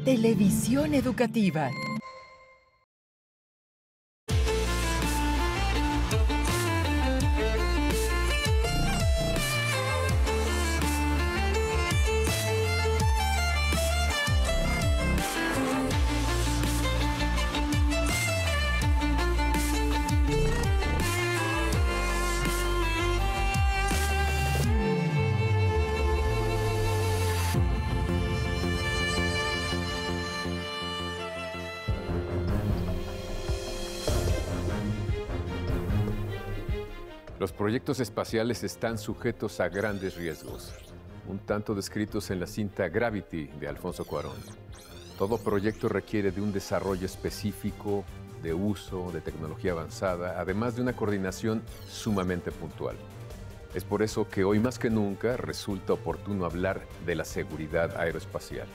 Televisión educativa. Los proyectos espaciales están sujetos a grandes riesgos, un tanto descritos en la cinta Gravity de Alfonso Cuarón. Todo proyecto requiere de un desarrollo específico, de uso, de tecnología avanzada, además de una coordinación sumamente puntual. Es por eso que hoy más que nunca resulta oportuno hablar de la seguridad aeroespacial.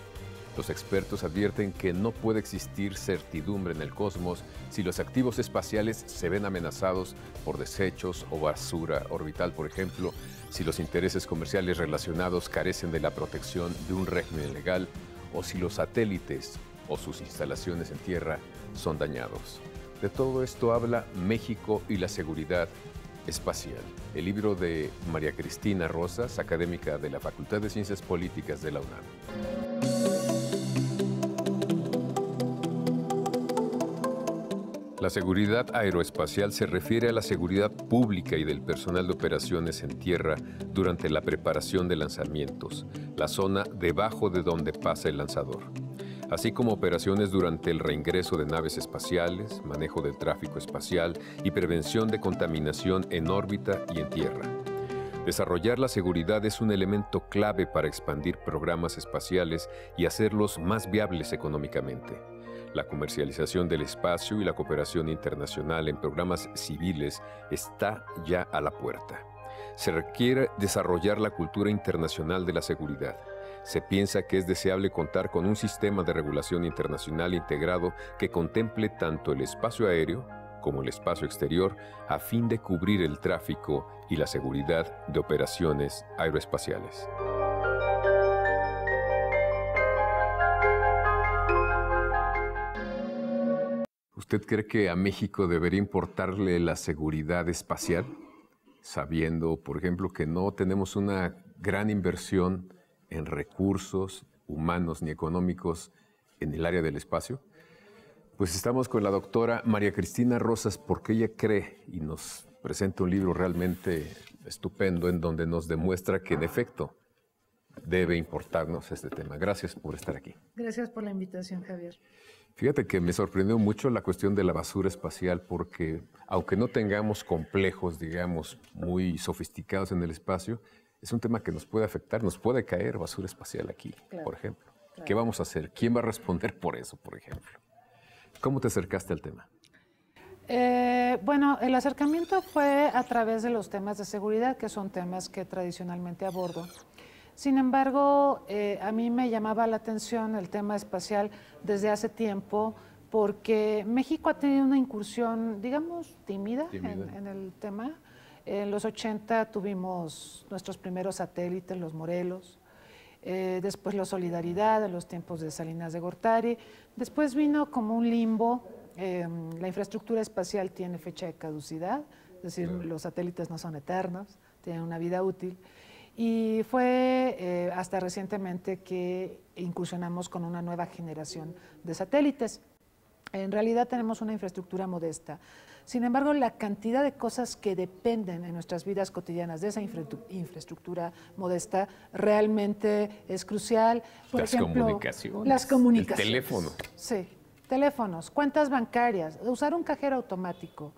Los expertos advierten que no puede existir certidumbre en el cosmos si los activos espaciales se ven amenazados por desechos o basura orbital, por ejemplo, si los intereses comerciales relacionados carecen de la protección de un régimen legal o si los satélites o sus instalaciones en tierra son dañados. De todo esto habla México y la seguridad espacial. El libro de María Cristina Rosas, académica de la Facultad de Ciencias Políticas de la UNAM. La seguridad aeroespacial se refiere a la seguridad pública y del personal de operaciones en tierra durante la preparación de lanzamientos, la zona debajo de donde pasa el lanzador, así como operaciones durante el reingreso de naves espaciales, manejo del tráfico espacial y prevención de contaminación en órbita y en tierra. Desarrollar la seguridad es un elemento clave para expandir programas espaciales y hacerlos más viables económicamente. La comercialización del espacio y la cooperación internacional en programas civiles está ya a la puerta. Se requiere desarrollar la cultura internacional de la seguridad. Se piensa que es deseable contar con un sistema de regulación internacional integrado que contemple tanto el espacio aéreo como el espacio exterior a fin de cubrir el tráfico y la seguridad de operaciones aeroespaciales. ¿Usted cree que a México debería importarle la seguridad espacial, sabiendo, por ejemplo, que no tenemos una gran inversión en recursos humanos ni económicos en el área del espacio? Pues estamos con la doctora María Cristina Rosas porque ella cree y nos presenta un libro realmente estupendo en donde nos demuestra que en efecto debe importarnos este tema. Gracias por estar aquí. Gracias por la invitación, Javier. Fíjate que me sorprendió mucho la cuestión de la basura espacial porque aunque no tengamos complejos, digamos, muy sofisticados en el espacio, es un tema que nos puede afectar, nos puede caer basura espacial aquí, claro, por ejemplo. Claro. ¿Qué vamos a hacer? ¿Quién va a responder por eso, por ejemplo? ¿Cómo te acercaste al tema? Bueno, el acercamiento fue a través de los temas de seguridad, que son temas que tradicionalmente abordo. Sin embargo, a mí me llamaba la atención el tema espacial desde hace tiempo porque México ha tenido una incursión, digamos, tímida. En el tema. En los 80 tuvimos nuestros primeros satélites, los Morelos, después la Solidaridad en los tiempos de Salinas de Gortari, después vino como un limbo, la infraestructura espacial tiene fecha de caducidad, es decir, los satélites no son eternos, tienen una vida útil. Y fue hasta recientemente que incursionamos con una nueva generación de satélites. En realidad tenemos una infraestructura modesta. Sin embargo, la cantidad de cosas que dependen en nuestras vidas cotidianas de esa infraestructura modesta realmente es crucial. Por ejemplo, las comunicaciones. El teléfono. Sí, teléfonos, cuentas bancarias, usar un cajero automático.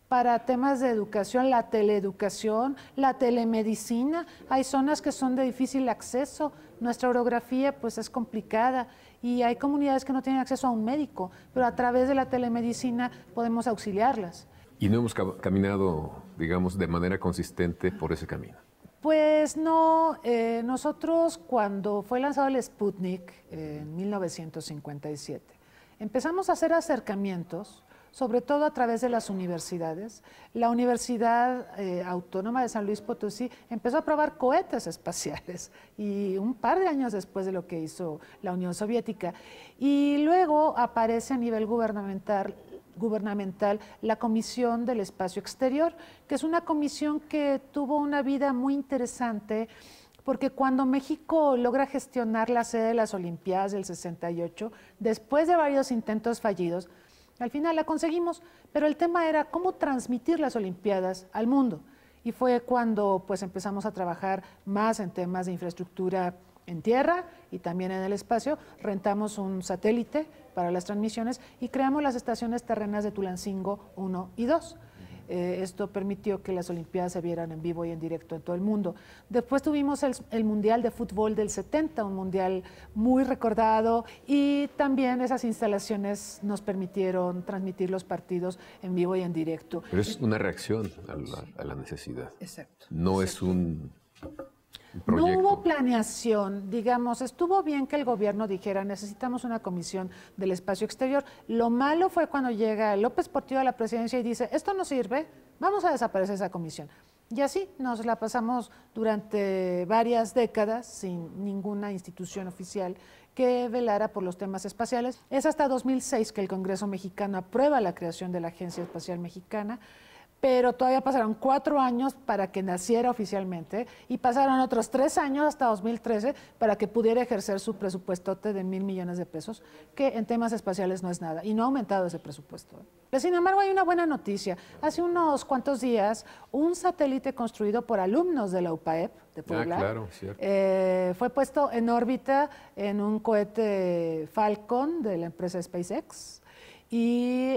Para temas de educación, la teleeducación, la telemedicina, hay zonas que son de difícil acceso, nuestra orografía pues es complicada y hay comunidades que no tienen acceso a un médico, pero a través de la telemedicina podemos auxiliarlas. ¿Y no hemos caminado, digamos, de manera consistente por ese camino? Pues no, nosotros cuando fue lanzado el Sputnik en 1957, empezamos a hacer acercamientos sobre todo a través de las universidades. La Universidad Autónoma de San Luis Potosí empezó a probar cohetes espaciales y un par de años después de lo que hizo la Unión Soviética. Y luego aparece a nivel gubernamental la Comisión del Espacio Exterior, que es una comisión que tuvo una vida muy interesante, porque cuando México logra gestionar la sede de las Olimpiadas del 68, después de varios intentos fallidos, al final la conseguimos, pero el tema era cómo transmitir las Olimpiadas al mundo. Y fue cuando pues empezamos a trabajar más en temas de infraestructura en tierra y también en el espacio. Rentamos un satélite para las transmisiones y creamos las estaciones terrenas de Tulancingo 1 y 2. Esto permitió que las Olimpiadas se vieran en vivo y en directo en todo el mundo. Después tuvimos el Mundial de Fútbol del 70, un mundial muy recordado, y también esas instalaciones nos permitieron transmitir los partidos en vivo y en directo. Pero es una reacción a la necesidad. Exacto. No es un proyecto. No hubo planeación, digamos, estuvo bien que el gobierno dijera necesitamos una comisión del espacio exterior. Lo malo fue cuando llega López Portillo a la presidencia y dice, esto no sirve, vamos a desaparecer esa comisión. Y así nos la pasamos durante varias décadas sin ninguna institución oficial que velara por los temas espaciales. Es hasta 2006 que el Congreso mexicano aprueba la creación de la Agencia Espacial Mexicana, pero todavía pasaron 4 años para que naciera oficialmente y pasaron otros 3 años hasta 2013 para que pudiera ejercer su presupuestote de 1,000 millones de pesos, que en temas espaciales no es nada, y no ha aumentado ese presupuesto. Sin embargo, hay una buena noticia. Hace unos cuantos días, un satélite construido por alumnos de la UPAEP de Puebla, claro, cierto. Fue puesto en órbita en un cohete Falcon de la empresa SpaceX y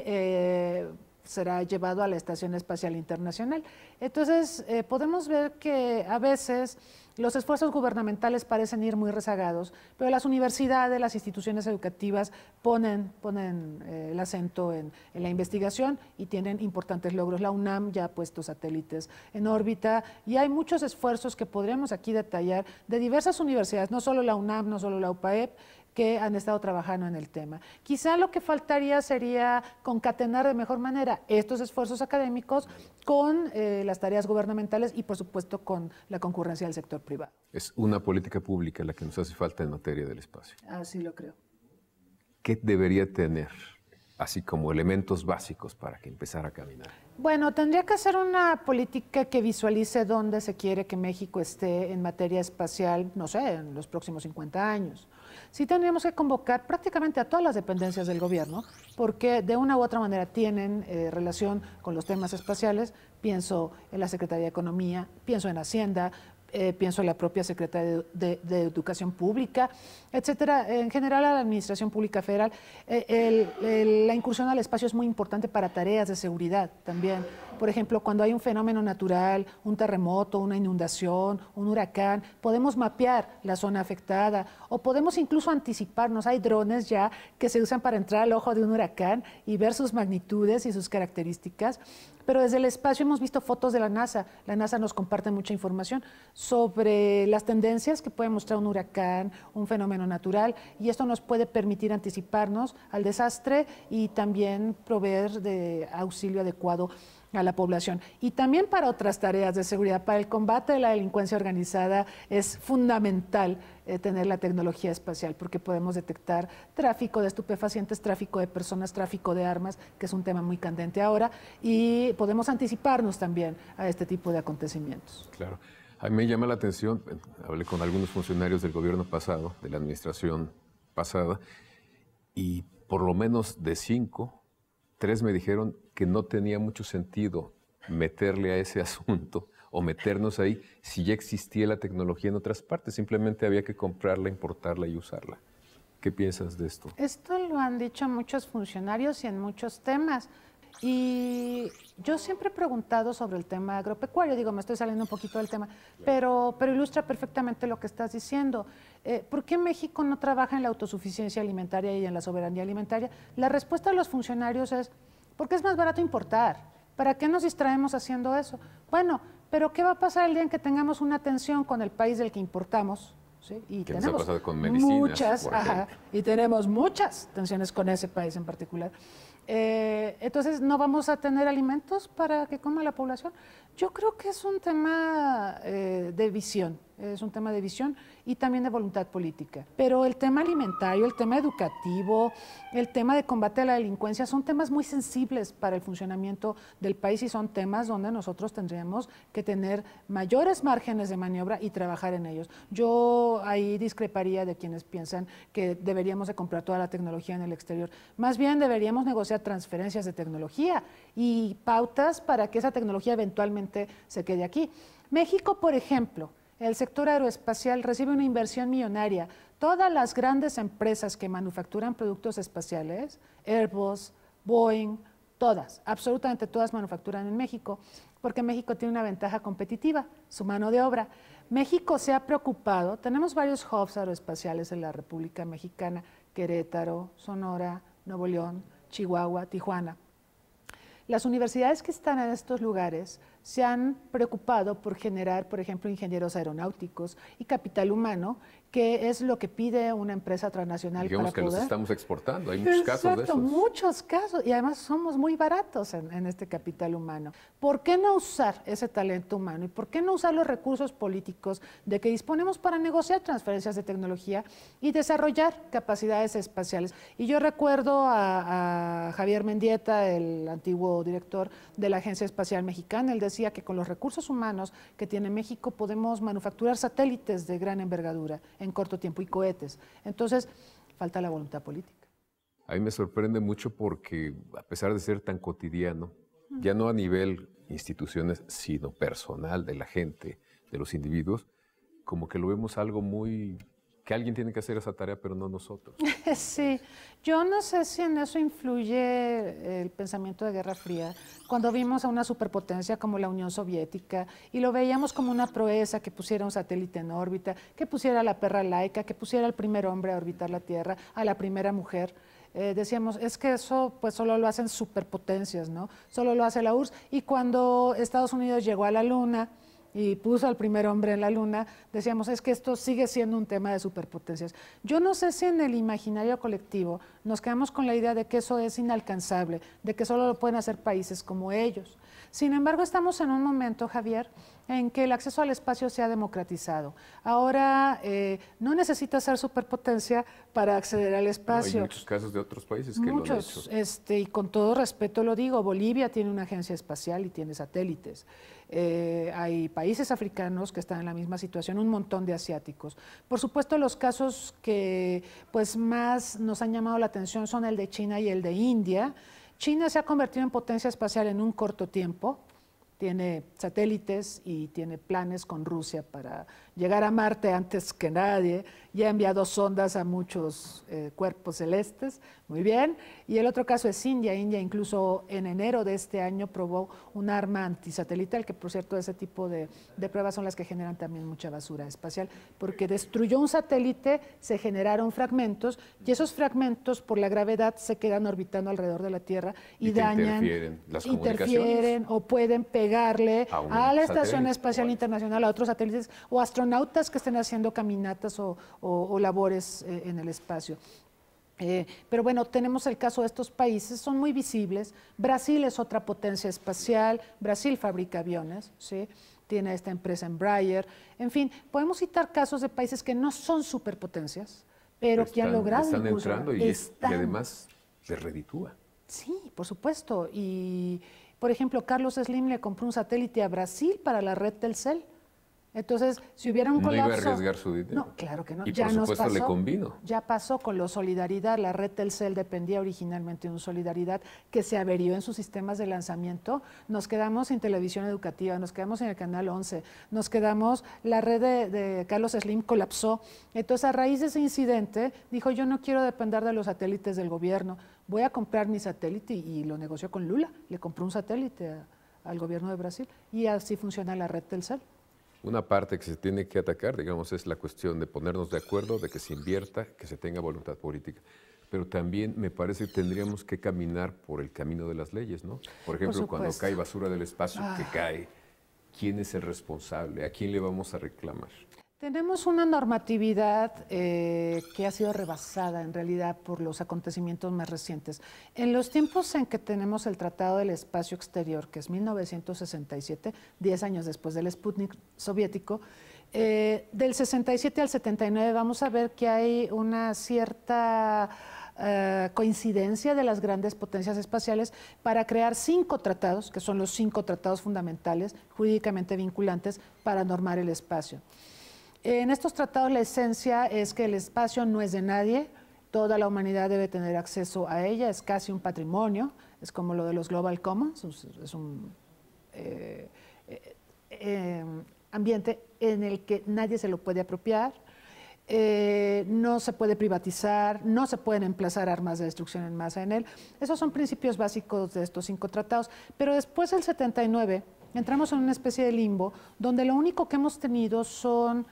será llevado a la Estación Espacial Internacional. Entonces, podemos ver que a veces los esfuerzos gubernamentales parecen ir muy rezagados, pero las universidades, las instituciones educativas ponen el acento en la investigación y tienen importantes logros. La UNAM ya ha puesto satélites en órbita y hay muchos esfuerzos que podríamos aquí detallar de diversas universidades, no solo la UNAM, no solo la UPAEP, que han estado trabajando en el tema. Quizá lo que faltaría sería concatenar de mejor manera estos esfuerzos académicos con las tareas gubernamentales y, por supuesto, con la concurrencia del sector privado. Es una política pública la que nos hace falta en materia del espacio. Así lo creo. ¿Qué debería tener, así como elementos básicos para que empezara a caminar? Bueno, tendría que ser una política que visualice dónde se quiere que México esté en materia espacial, no sé, en los próximos 50 años. Sí tendríamos que convocar prácticamente a todas las dependencias del gobierno, porque de una u otra manera tienen relación con los temas espaciales. Pienso en la Secretaría de Economía, pienso en Hacienda, pienso en la propia Secretaría de Educación Pública, etcétera. En general, a la Administración Pública Federal, la incursión al espacio es muy importante para tareas de seguridad también. Por ejemplo, cuando hay un fenómeno natural, un terremoto, una inundación, un huracán, podemos mapear la zona afectada o podemos incluso anticiparnos. Hay drones ya que se usan para entrar al ojo de un huracán y ver sus magnitudes y sus características. Pero desde el espacio hemos visto fotos de la NASA. La NASA nos comparte mucha información sobre las tendencias que puede mostrar un huracán, un fenómeno natural, y esto nos puede permitir anticiparnos al desastre y también proveer de auxilio adecuado a la población. Y también para otras tareas de seguridad, para el combate de la delincuencia organizada es fundamental tener la tecnología espacial, porque podemos detectar tráfico de estupefacientes, tráfico de personas, tráfico de armas, que es un tema muy candente ahora, y podemos anticiparnos también a este tipo de acontecimientos. Claro. A mí me llama la atención, hablé con algunos funcionarios del gobierno pasado, de la administración pasada, y por lo menos de 5, 3 me dijeron que no tenía mucho sentido meterle a ese asunto o meternos ahí si ya existía la tecnología en otras partes. Simplemente había que comprarla, importarla y usarla. ¿Qué piensas de esto? Esto lo han dicho muchos funcionarios y en muchos temas. Y yo siempre he preguntado sobre el tema agropecuario, digo, me estoy saliendo un poquito del tema, pero ilustra perfectamente lo que estás diciendo. ¿Por qué México no trabaja en la autosuficiencia alimentaria y en la soberanía alimentaria? La respuesta de los funcionarios es, porque es más barato importar. ¿Para qué nos distraemos haciendo eso? Bueno, pero ¿qué va a pasar el día en que tengamos una tensión con el país del que importamos? ¿Sí? Y ¿Qué nos ha pasado con medicinas, y tenemos muchas tensiones con ese país en particular. Entonces, ¿no vamos a tener alimentos para que coma la población? Yo creo que es un tema de visión, es un tema de visión y también de voluntad política. Pero el tema alimentario, el tema educativo, el tema de combate a la delincuencia son temas muy sensibles para el funcionamiento del país y son temas donde nosotros tendríamos que tener mayores márgenes de maniobra y trabajar en ellos. Yo ahí discreparía de quienes piensan que deberíamos de comprar toda la tecnología en el exterior. Más bien deberíamos negociar transferencias de tecnología y pautas para que esa tecnología eventualmente se quede aquí. México, por ejemplo, el sector aeroespacial recibe una inversión millonaria. Todas las grandes empresas que manufacturan productos espaciales, Airbus, Boeing, todas, absolutamente todas manufacturan en México, porque México tiene una ventaja competitiva, su mano de obra. México se ha preocupado, tenemos varios hubs aeroespaciales en la República Mexicana, Querétaro, Sonora, Nuevo León, Chihuahua, Tijuana. Las universidades que están en estos lugares se han preocupado por generar, por ejemplo, ingenieros aeronáuticos y capital humano, que es lo que pide una empresa transnacional. Digamos para que poder... los estamos exportando, hay muchos casos de esos. Muchos casos, y además somos muy baratos en este capital humano. ¿Por qué no usar ese talento humano y por qué no usar los recursos políticos de que disponemos para negociar transferencias de tecnología y desarrollar capacidades espaciales? Y yo recuerdo a Javier Mendieta, el antiguo director de la Agencia Espacial Mexicana, él decía que con los recursos humanos que tiene México podemos manufacturar satélites de gran envergadura en corto tiempo y cohetes. Entonces, falta la voluntad política. A mí me sorprende mucho porque, a pesar de ser tan cotidiano, ya no a nivel instituciones, sino personal de la gente, de los individuos, como que lo vemos algo muy... que alguien tiene que hacer esa tarea, pero no nosotros. Sí, yo no sé si en eso influye el pensamiento de Guerra Fría, cuando vimos a una superpotencia como la Unión Soviética y lo veíamos como una proeza que pusiera un satélite en órbita, que pusiera a la perra laica, que pusiera al primer hombre a orbitar la Tierra, a la primera mujer. Decíamos, es que eso pues solo lo hacen superpotencias, ¿no? Solo lo hace la URSS. Y cuando Estados Unidos llegó a la Luna y puso al primer hombre en la Luna, decíamos, es que esto sigue siendo un tema de superpotencias. Yo no sé si en el imaginario colectivo nos quedamos con la idea de que eso es inalcanzable, de que solo lo pueden hacer países como ellos. Sin embargo, estamos en un momento, Javier, en que el acceso al espacio se ha democratizado. Ahora no necesita ser superpotencia para acceder al espacio. Hay muchos casos de otros países que lo han hecho. Y con todo respeto lo digo, Bolivia tiene una agencia espacial y tiene satélites. Hay países africanos que están en la misma situación, un montón de asiáticos. Por supuesto, los casos que pues, más nos han llamado la atención son el de China y el de India. China se ha convertido en potencia espacial en un corto tiempo, tiene satélites y tiene planes con Rusia para llegar a Marte antes que nadie, ya ha enviado sondas a muchos cuerpos celestes, muy bien. Y el otro caso es India. India incluso en enero de este año probó un arma antisatelital, que por cierto ese tipo de pruebas son las que generan también mucha basura espacial, porque destruyó un satélite, se generaron fragmentos y esos fragmentos por la gravedad se quedan orbitando alrededor de la Tierra y dañan, interfieren las comunicaciones, o pueden pegarle a la Estación Espacial igual. Internacional, a otros satélites o astronautas que estén haciendo caminatas o labores en el espacio. Pero bueno, tenemos el caso de estos países, son muy visibles. Brasil es otra potencia espacial, Brasil fabrica aviones, ¿sí? Tiene esta empresa Embraer. En fin, podemos citar casos de países que no son superpotencias, pero que han logrado están entrando y además les reditúa. Sí, por supuesto. Y, por ejemplo, Carlos Slim le compró un satélite a Brasil para la red Telcel. Entonces, si hubiera un colapso... ¿No iba a arriesgar su dinero? No, claro que no. Y ya por supuesto nos pasó, le convino. Ya pasó con lo Solidaridad. La red Telcel dependía originalmente de un Solidaridad que se averió en sus sistemas de lanzamiento. Nos quedamos sin televisión educativa, nos quedamos en el Canal 11, nos quedamos... La red de Carlos Slim colapsó. Entonces, a raíz de ese incidente, dijo, yo no quiero depender de los satélites del gobierno, voy a comprar mi satélite y lo negoció con Lula. Le compró un satélite al gobierno de Brasil y así funciona la red Telcel. Una parte que se tiene que atacar, digamos, es la cuestión de ponernos de acuerdo, de que se invierta, que se tenga voluntad política. Pero también me parece que tendríamos que caminar por el camino de las leyes, ¿no? Por ejemplo, cuando cae basura del espacio, que cae, ¿quién es el responsable? ¿A quién le vamos a reclamar? Tenemos una normatividad que ha sido rebasada en realidad por los acontecimientos más recientes. En los tiempos en que tenemos el Tratado del Espacio Exterior, que es 1967, 10 años después del Sputnik soviético, del 67 al 79 vamos a ver que hay una cierta coincidencia de las grandes potencias espaciales para crear 5 tratados, que son los 5 tratados fundamentales jurídicamente vinculantes para normar el espacio. En estos tratados la esencia es que el espacio no es de nadie, toda la humanidad debe tener acceso a ella, es casi un patrimonio, es como lo de los Global Commons, es un ambiente en el que nadie se lo puede apropiar, no se puede privatizar, no se pueden emplazar armas de destrucción en masa en él. Esos son principios básicos de estos 5 tratados, pero después del 79 entramos en una especie de limbo donde lo único que hemos tenido son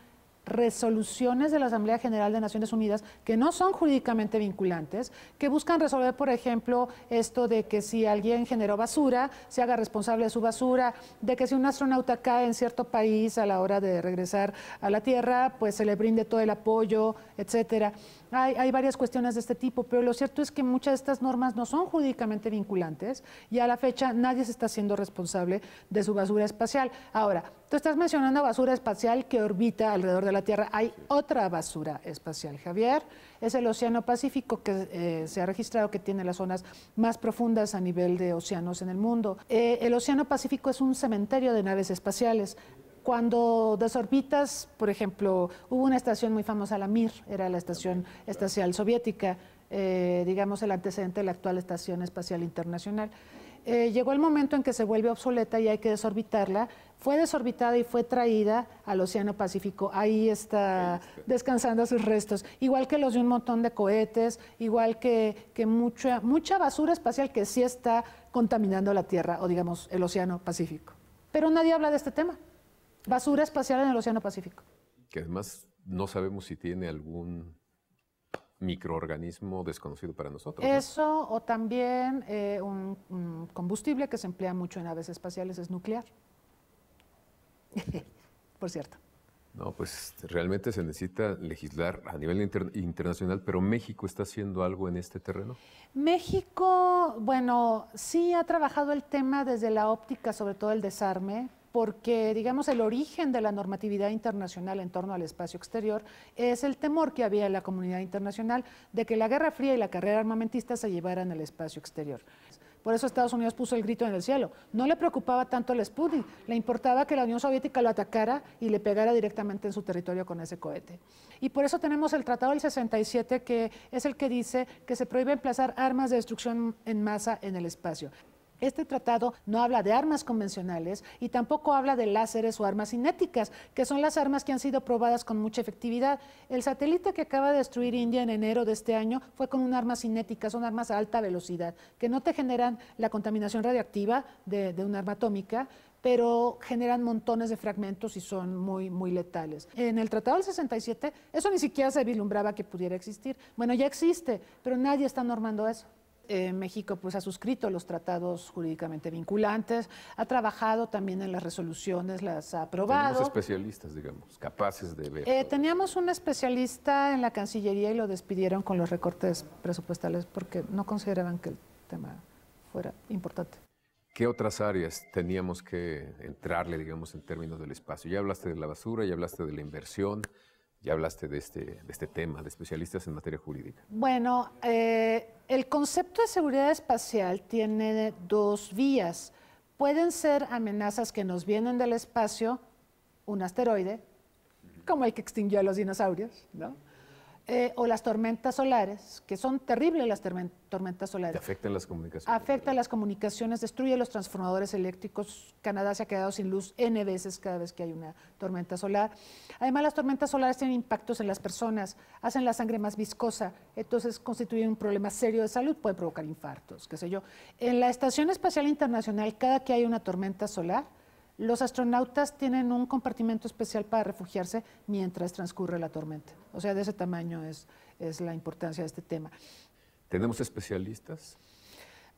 resoluciones de la Asamblea General de Naciones Unidas que no son jurídicamente vinculantes, que buscan resolver, por ejemplo, esto de que si alguien generó basura, se haga responsable de su basura, de que si un astronauta cae en cierto país a la hora de regresar a la Tierra, pues se le brinde todo el apoyo, etcétera. Hay varias cuestiones de este tipo, pero lo cierto es que muchas de estas normas no son jurídicamente vinculantes y a la fecha nadie se está haciendo responsable de su basura espacial. Ahora, tú estás mencionando basura espacial que orbita alrededor de la Tierra. Hay otra basura espacial, Javier, es el Océano Pacífico, que se ha registrado que tiene las zonas más profundas a nivel de océanos en el mundo. El Océano Pacífico es un cementerio de naves espaciales. Cuando desorbitas, por ejemplo, hubo una estación muy famosa, la Mir, era la estación espacial soviética, digamos el antecedente de la actual Estación Espacial Internacional. Llegó el momento en que se vuelve obsoleta y hay que desorbitarla. Fue desorbitada y fue traída al Océano Pacífico. Ahí está descansando sus restos. Igual que los de un montón de cohetes, igual que mucha basura espacial que sí está contaminando la Tierra, o digamos el Océano Pacífico. Pero nadie habla de este tema. Basura espacial en el Océano Pacífico. Que además no sabemos si tiene algún microorganismo desconocido para nosotros, ¿no? Eso, o también un combustible que se emplea mucho en naves espaciales es nuclear. Por cierto. No, pues realmente se necesita legislar a nivel internacional, pero ¿México está haciendo algo en este terreno? México, bueno, sí ha trabajado el tema desde la óptica, sobre todo el desarme, porque, digamos, el origen de la normatividad internacional en torno al espacio exterior es el temor que había en la comunidad internacional de que la Guerra Fría y la carrera armamentista se llevaran al espacio exterior. Por eso Estados Unidos puso el grito en el cielo. No le preocupaba tanto el Sputnik, le importaba que la Unión Soviética lo atacara y le pegara directamente en su territorio con ese cohete. Y por eso tenemos el Tratado del 67, que es el que dice que se prohíbe emplazar armas de destrucción en masa en el espacio. Este tratado no habla de armas convencionales y tampoco habla de láseres o armas cinéticas, que son las armas que han sido probadas con mucha efectividad. El satélite que acaba de destruir India en enero de este año fue con una arma cinética, son armas a alta velocidad, que no te generan la contaminación radiactiva de un arma atómica, pero generan montones de fragmentos y son muy, muy letales. En el Tratado del 67, eso ni siquiera se vislumbraba que pudiera existir. Bueno, ya existe, pero nadie está normando eso. México pues ha suscrito los tratados jurídicamente vinculantes, ha trabajado también en las resoluciones, las ha aprobado. Tenemos especialistas, digamos, capaces de ver. Teníamos un especialista en la Cancillería y lo despidieron con los recortes presupuestales porque no consideraban que el tema fuera importante. ¿Qué otras áreas teníamos que entrarle, digamos, en términos del espacio? Ya hablaste de la basura, ya hablaste de la inversión, ya hablaste de este tema, de especialistas en materia jurídica. Bueno, el concepto de seguridad espacial tiene 2 vías. Pueden ser amenazas que nos vienen del espacio, un asteroide, como el que extinguió a los dinosaurios, ¿no? O las tormentas solares, que son terribles las tormentas solares. ¿Te afectan las comunicaciones? Afecta las comunicaciones, destruye los transformadores eléctricos. Canadá se ha quedado sin luz N veces cada vez que hay una tormenta solar. Además, las tormentas solares tienen impactos en las personas, hacen la sangre más viscosa, entonces constituyen un problema serio de salud, puede provocar infartos, qué sé yo. En la Estación Espacial Internacional, cada que hay una tormenta solar, los astronautas tienen un compartimento especial para refugiarse mientras transcurre la tormenta. O sea, de ese tamaño es la importancia de este tema. ¿Tenemos especialistas?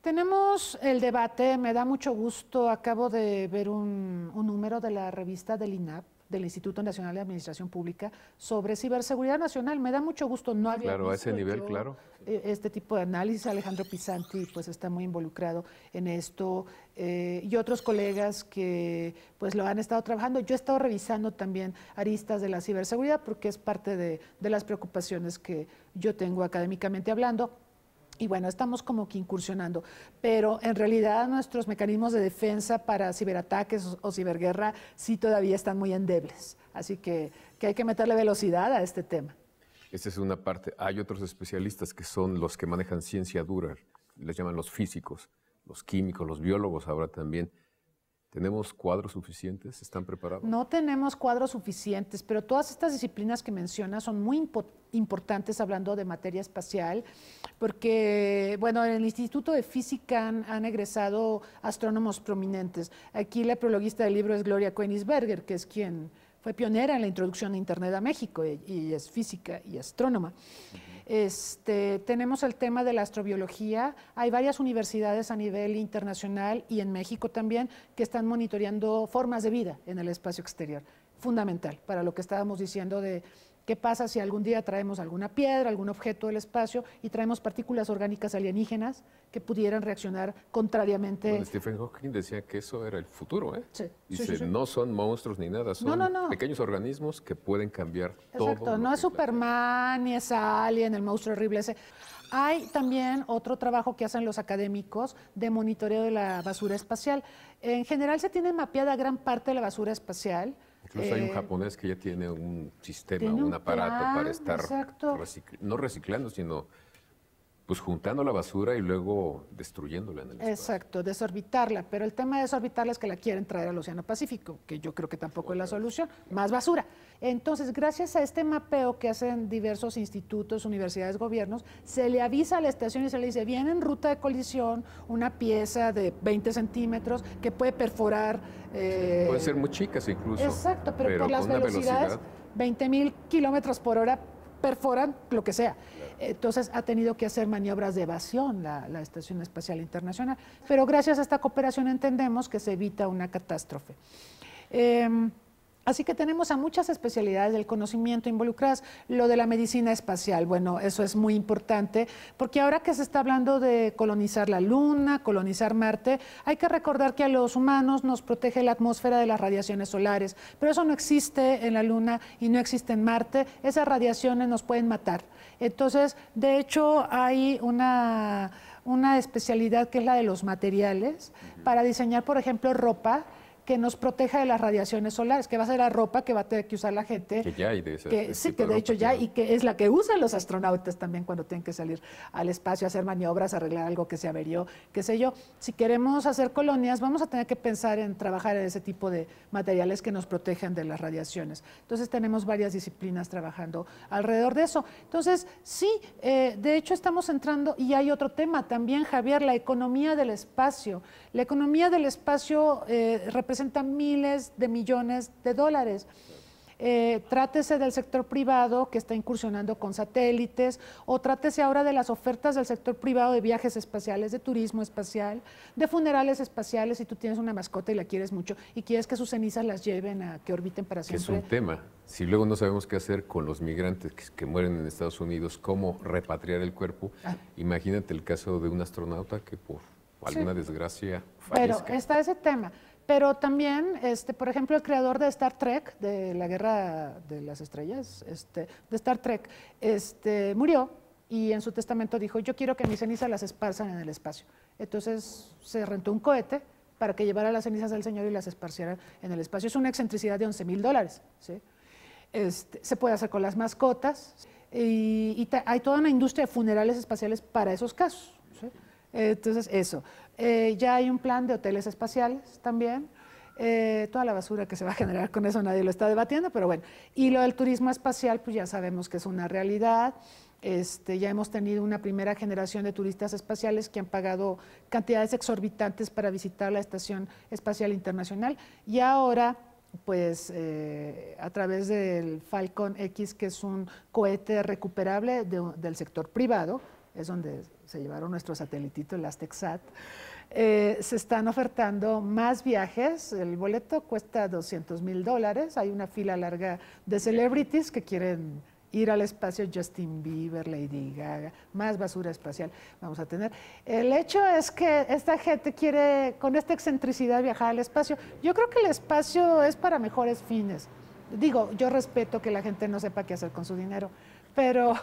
Tenemos el debate, me da mucho gusto. Acabo de ver un número de la revista del INAP, del Instituto Nacional de Administración Pública sobre ciberseguridad nacional. Me da mucho gusto, no había Claro, a ese visto nivel, yo claro. este tipo de análisis. Alejandro Pisanti pues está muy involucrado en esto, y otros colegas que pues lo han estado trabajando. Yo he estado revisando también aristas de la ciberseguridad porque es parte de las preocupaciones que yo tengo académicamente hablando. Y bueno, estamos como que incursionando, pero en realidad nuestros mecanismos de defensa para ciberataques o ciberguerra sí todavía están muy endebles. Así que hay que meterle velocidad a este tema. Esta es una parte. Hay otros especialistas que son los que manejan ciencia dura, les llaman los físicos, los químicos, los biólogos ahora también. ¿Tenemos cuadros suficientes? ¿Están preparados? No tenemos cuadros suficientes, pero todas estas disciplinas que mencionas son muy importantes hablando de materia espacial, porque, bueno, en el Instituto de Física han egresado astrónomos prominentes. Aquí la prologuista del libro es Gloria Koenigsberger, que es quien fue pionera en la introducción a Internet a México, y es física y astrónoma. Tenemos el tema de la astrobiología. Hay varias universidades a nivel internacional y en México también que están monitoreando formas de vida en el espacio exterior. Fundamental para lo que estábamos diciendo de qué pasa si algún día traemos alguna piedra, algún objeto del espacio y traemos partículas orgánicas alienígenas que pudieran reaccionar contrariamente. Bueno, Stephen Hawking decía que eso era el futuro, ¿eh? Sí, Dice, sí. no son monstruos ni nada, son No. pequeños organismos que pueden cambiar todo. Exacto, no es Superman ni es Alien, el monstruo horrible ese. Hay también otro trabajo que hacen los académicos de monitoreo de la basura espacial. En general se tiene mapeada gran parte de la basura espacial. Incluso hay un japonés que ya tiene un sistema, tiene un aparato plan, para estar exacto. no reciclando, sino pues juntando la basura y luego destruyéndola en el espacio. Exacto, desorbitarla, pero el tema de desorbitarla es que la quieren traer al Océano Pacífico, que yo creo que tampoco es la solución, más basura. Entonces, gracias a este mapeo que hacen diversos institutos, universidades, gobiernos, se le avisa a la estación y se le dice, viene en ruta de colisión una pieza de 20 centímetros que puede perforar... Pueden ser muy chicas incluso. Exacto, pero por las con una velocidades, 20,000 kilómetros por hora, perforan lo que sea. Entonces ha tenido que hacer maniobras de evasión la Estación Espacial Internacional, pero gracias a esta cooperación entendemos que se evita una catástrofe. Así que tenemos a muchas especialidades del conocimiento involucradas. Lo de la medicina espacial, bueno, eso es muy importante, porque ahora que se está hablando de colonizar la Luna, colonizar Marte, hay que recordar que a los humanos nos protege la atmósfera de las radiaciones solares, pero eso no existe en la Luna y no existe en Marte. Esas radiaciones nos pueden matar. Entonces, de hecho, hay una especialidad que es la de los materiales, para diseñar, por ejemplo, ropa que nos proteja de las radiaciones solares, que va a ser la ropa que va a tener que usar la gente. Que ya hay de esa. Sí, que de hecho ya, y que es la que usan los astronautas también cuando tienen que salir al espacio, hacer maniobras, arreglar algo que se averió, qué sé yo. Si queremos hacer colonias, vamos a tener que pensar en trabajar en ese tipo de materiales que nos protejan de las radiaciones. Entonces tenemos varias disciplinas trabajando alrededor de eso. Entonces, sí, de hecho estamos entrando, y hay otro tema también, Javier, la economía del espacio. La economía del espacio representa miles de millones de dólares. Trátese del sector privado que está incursionando con satélites, o trátese ahora de las ofertas del sector privado de viajes espaciales, de turismo espacial, de funerales espaciales, si tú tienes una mascota y la quieres mucho y quieres que sus cenizas las lleven a que orbiten para siempre. Es un tema. Si luego no sabemos qué hacer con los migrantes que mueren en Estados Unidos, cómo repatriar el cuerpo, imagínate el caso de un astronauta que por alguna desgracia fallezca. Pero está ese tema. Pero también, por ejemplo, el creador de Star Trek, de la Guerra de las Estrellas, de Star Trek, murió y en su testamento dijo, yo quiero que mis cenizas las esparzan en el espacio. Entonces se rentó un cohete para que llevara las cenizas del señor y las esparciera en el espacio. Es una excentricidad de $11,000, ¿sí? Se puede hacer con las mascotas y hay toda una industria de funerales espaciales para esos casos, ¿sí? Entonces, eso. Ya hay un plan de hoteles espaciales también. Toda la basura que se va a generar con eso nadie lo está debatiendo, pero bueno. Y lo del turismo espacial, pues ya sabemos que es una realidad. Ya hemos tenido una primera generación de turistas espaciales que han pagado cantidades exorbitantes para visitar la Estación Espacial Internacional. Y ahora, pues a través del Falcon X, que es un cohete recuperable del sector privado, es donde se llevaron nuestro satelitito, el Aztec-SAT, se están ofertando más viajes. El boleto cuesta $200,000. Hay una fila larga de celebrities que quieren ir al espacio. Justin Bieber, Lady Gaga, más basura espacial vamos a tener. El hecho es que esta gente quiere, con esta excentricidad, viajar al espacio. Yo creo que el espacio es para mejores fines. Digo, yo respeto que la gente no sepa qué hacer con su dinero, pero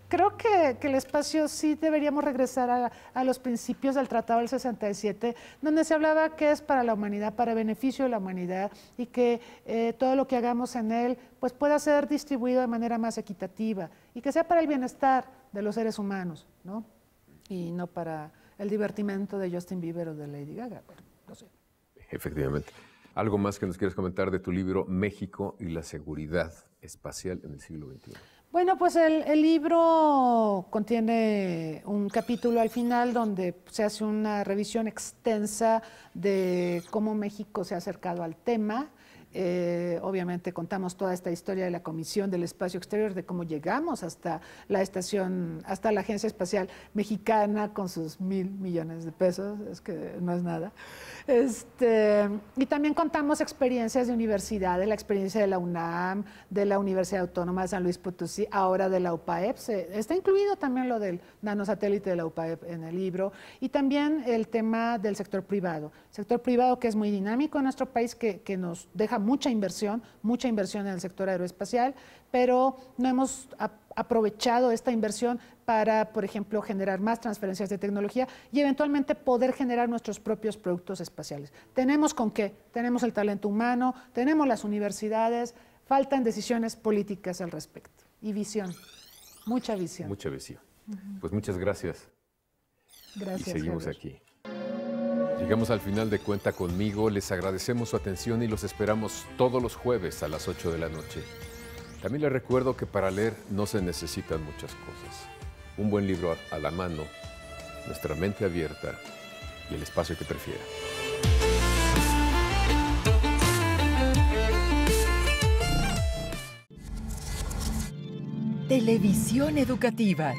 creo que el espacio sí deberíamos regresar a los principios del Tratado del 67, donde se hablaba que es para la humanidad, para beneficio de la humanidad, y que todo lo que hagamos en él pues pueda ser distribuido de manera más equitativa y que sea para el bienestar de los seres humanos, ¿no? Y no para el divertimento de Justin Bieber o de Lady Gaga. Bueno, no sé. Efectivamente. ¿Algo más que nos quieres comentar de tu libro México y la seguridad espacial en el siglo XXI? Bueno, pues el libro contiene un capítulo al final donde se hace una revisión extensa de cómo México se ha acercado al tema. Obviamente contamos toda esta historia de la Comisión del Espacio Exterior, de cómo llegamos hasta la estación, hasta la Agencia Espacial Mexicana con sus $1,000 millones de pesos, es que no es nada. Y también contamos experiencias de universidades, la experiencia de la UNAM, de la Universidad Autónoma de San Luis Potosí, ahora de la UPAEP. Está incluido también lo del nanosatélite de la UPAEP en el libro, y también el tema del sector privado. Sector privado que es muy dinámico en nuestro país, que nos deja mucha inversión en el sector aeroespacial, pero no hemos aprovechado esta inversión para, por ejemplo, generar más transferencias de tecnología y eventualmente poder generar nuestros propios productos espaciales. Tenemos con qué, tenemos el talento humano, tenemos las universidades, faltan decisiones políticas al respecto y visión, mucha visión. Mucha visión. Pues muchas gracias. Gracias. Y seguimos Javier. aquí. Llegamos al final de Cuenta Conmigo. Les agradecemos su atención y los esperamos todos los jueves a las 8 de la noche. También les recuerdo que para leer no se necesitan muchas cosas. Un buen libro a la mano, nuestra mente abierta y el espacio que prefiera. Televisión educativa.